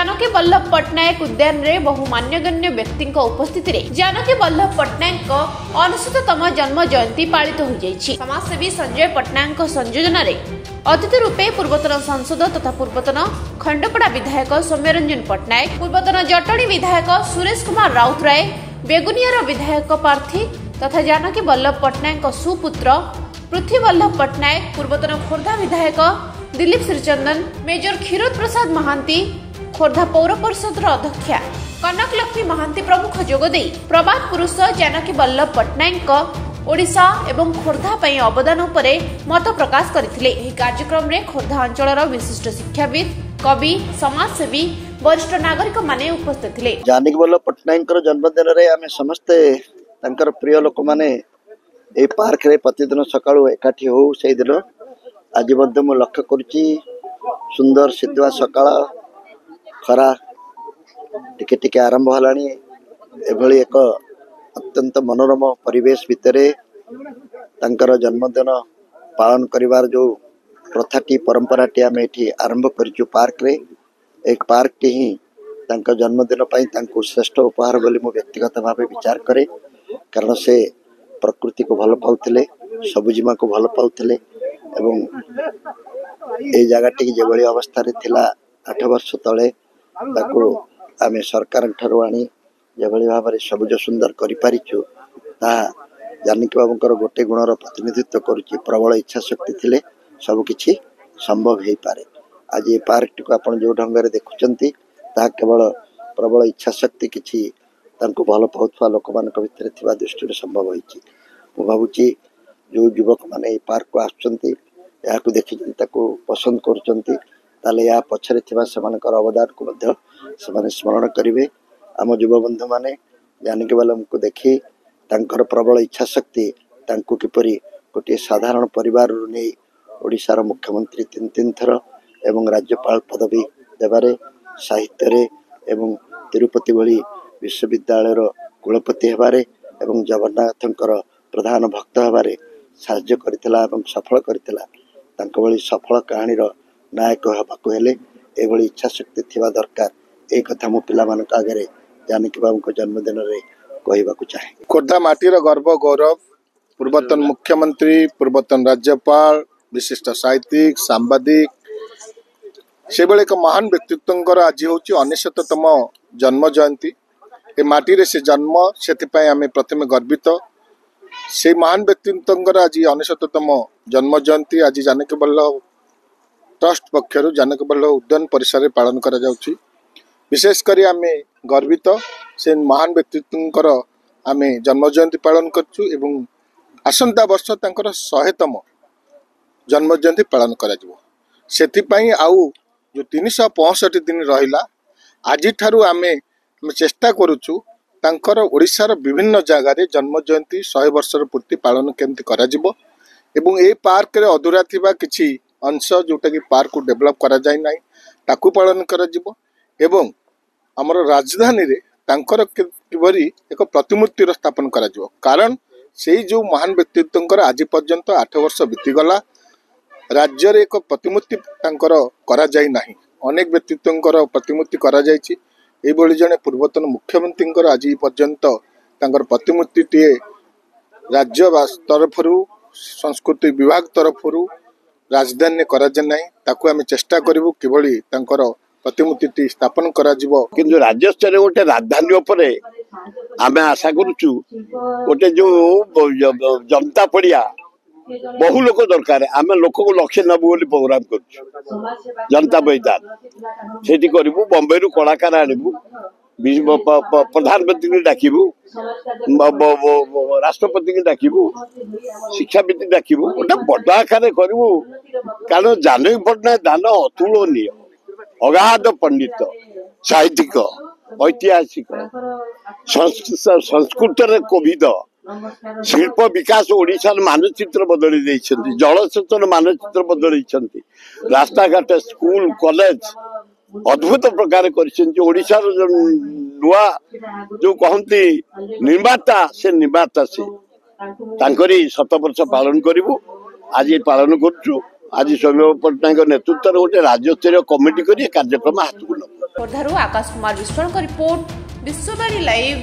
जानकी वल्लभ पट्टनायक उद्यान में बहु मान्यगण्य व्यक्ति उपस्थिति में जानकी वल्लभ पट्टनायक 69तम जन्म जयंती पालित हो जाइछि। समाजसेवी संजय पट्टनायक संयोजन अतिथि रूपे पूर्वतन सांसद तथा पूर्वतन खंडपड़ा विधायक सौम्यरंजन पट्टनायक, पूर्वतन जटणी विधायक सुरेश कुमार राउतराय, बेगुनियार विधायक प्रार्थी तथा जानकी वल्लभ पट्टनायक सुपुत्र पृथ्वी वल्लभ पट्टनायक, पूर्वतन खोर्धा विधायक दिलीप श्रीचंदन, मेजर क्षीरोद प्रसाद महांती, खोर्धा पौर परिषद अध्यक्षा कनक लक्ष्मी महांती प्रमुख जोगदे प्रबाद पुरुष जानकी वल्लभ पट्टनायक ओडिशा एवं खोर्धा पई अवदान उपरे मत प्रकाश करथिले। एही कार्यक्रम रे खोर्धा अंचलर विशिष्ट शिक्षाविद, कवि, समाजसेवी, वरिष्ठ नागरिक माने उपस्थित थिले। जानकी वल्लभ पट्टनायक जन्मदिन रे आमे समस्त तांकर प्रिय लोक माने ए पार्क रे प्रतिदिन सकाळु एकाठी हो। से दिन आज मध्य मु लक्ष्य करुची सुंदर शीतुआ सकाळ खरा टिके टिके आरंभ हलानी। एभली एक अत्यंत मनोरम परिवेश भितरे तांकर जन्मदिन पालन करिवार जो प्रथाटी परंपराटी आमे एठी आरंभ करिचु पार्क रे। एक पार्क टी ही तांकर जन्मदिन पई तांको श्रेष्ठ उपहार बोली मु व्यक्तिगत भाव विचार करे, कारण से प्रकृति को भल पाउथिले, सबुजिमा को भल पाउथिले एवं ए जगह जो भली अवस्था रे थिला 8 वर्ष तले ताको आमे सरकार ठारो आनी जेभली भाव में सबुज सुंदर करि पारिछु ता जानकी बाबूंकर गोटे गुणर प्रतिनिधित्व करुछि। प्रबल इच्छा शक्ति थिले सब किछि संभव हे पारे। आज ये पार्क को आपण जो ढंग रे देखुचंती ता केवल प्रबल इच्छा शक्ति किछि तांको भल पाउथवा लोक मानक भितर थिबा दृष्टि संभव होइछि। मु भाबुछि जो युवक माने पार्क को आछंती या को देखि ताको पसंद करचंती ताले या पछरे थिबा समानकर अवदान को मध्य समान स्मरण करिवे। आम युवा बंधु माने जानकी वल्लभ को देखि तांकर प्रबल इच्छा शक्ति तांको किपरि गोटे साधारण परिवार नै ओडिशार मुख्यमंत्री 3 थर एवं राज्यपाल पदवी देवारे साहित्य रे एवं तिरुपति भली विश्वविद्यालय कुलपति हेबारे एवं जगन्नाथंकर प्रधान भक्त हेबारे साहाय्य करथिला एवं सफल करथिला। तांको भली सफल कहानी नायक हेबाको हेले एभली इच्छा शक्ति थिबा दरकार। ए कथा मो पिला मानक आगे जानकी बाबू को जन्मदिन रे कहबाकू चाहे। खोर्धा माटीर गर्व गौरव, पूर्वतन मुख्यमंत्री, पूर्वतन राज्यपाल, विशिष्ट साहित्यिक, सांबादिक से एक महान व्यक्तित्व आज हूँ 69तम जन्म जयंती। ए माटी रे से जन्म से आम प्रथम गर्वित। से महान व्यक्तित्व आज 69तम जन्म जयंती आज जानकी वल्लभ ट्रस्ट पक्षर जानकी वल्लभ उद्यान परिसर पालन करा जाउछि। विशेषकर आम गर्वित से महान व्यक्तित्व आम जन्म जयंती पालन करछु एवं आसंता वर्ष तांकर 100तम जन्म जयंती पालन करा जिवो। सेथिपई आउ जो 365 दिन रहिला आज ठारू आमे चेष्टा करूछु तांकर ओडिशार विभिन्न जगह रे जन्म जयंती 100 वर्षर पूर्ति पालन केमती करा जिवो एवं ए पार्क रे अधूरा थिबा किछि अंश जोटा कि पार्क को डेवलप करा जाय नै ताकू पालन करा जिवो एवं हमर राजधानी रे तांकर किबरी एक प्रतिमूर्ति स्थापन करा जिवो। कारण सेही जो महान व्यक्तित्व आज पर्यंत 8 वर्ष बीती गला राज्य रे एक प्रतिमूर्ति तांकर करा जाय नाही। अनेक व्यक्तित्व प्रतिमूर्ति करा जायछि। ए भली जने पूर्वतन मुख्यमंत्री आज पर्यंत तांकर प्रतिमूर्ति टे राज्य तरफरु संस्कृति विभाग तरफरु राजधानी करा जाय नाही। ताकू आमे चेष्टा करिवु किभली तांकर प्रतिमूर्ति स्थापन करा जिवो। किंतु राज्य स्तर गोटे राजधानी उपरे आमे आशा करूछु गोटे जो जनता पड़िया बहु लोक दरकार आम लोक को लक्ष्य नबू बोली प्रोग्राम कर जनता मैदान से करूँ। बम्बे रु कलाकार आणबू, प्रधानमंत्री डाकबू, राष्ट्रपति डाकबू, शिक्षाविद डाकबू, गोटे बड़ आकार करूँ। कारण जानकी पट्टनायक दान अतुलनीय, अगाध पंडित, साहित्यिक, ऐतिहासिक, संस्कृत कोविद, शिल्प विकास ओडिशा मानचित्र बदली देइछन्ति, जलसेचन मानचित्र बदली रास्ता घाट स्कूल कॉलेज अद्भुत प्रकार कर ओडिशा नुआ जो कहती निर्माता से निर्माता से तांकरी 7 वर्ष पालन करूँ। आज पालन करुँ। आज सौम्य पट्टनायक नेतृत्व गोटे राज्य स्तरीय कमिटी कर कार्यक्रम हाथ को ଖୋର୍ଦ୍ଧାରୁ ଆକାଶ କୁମାର ବିଶ୍ୱାଳଙ୍କ ରିପୋର୍ଟ, ବିଶ୍ୱବାଣୀ ଲାଇଭ୍।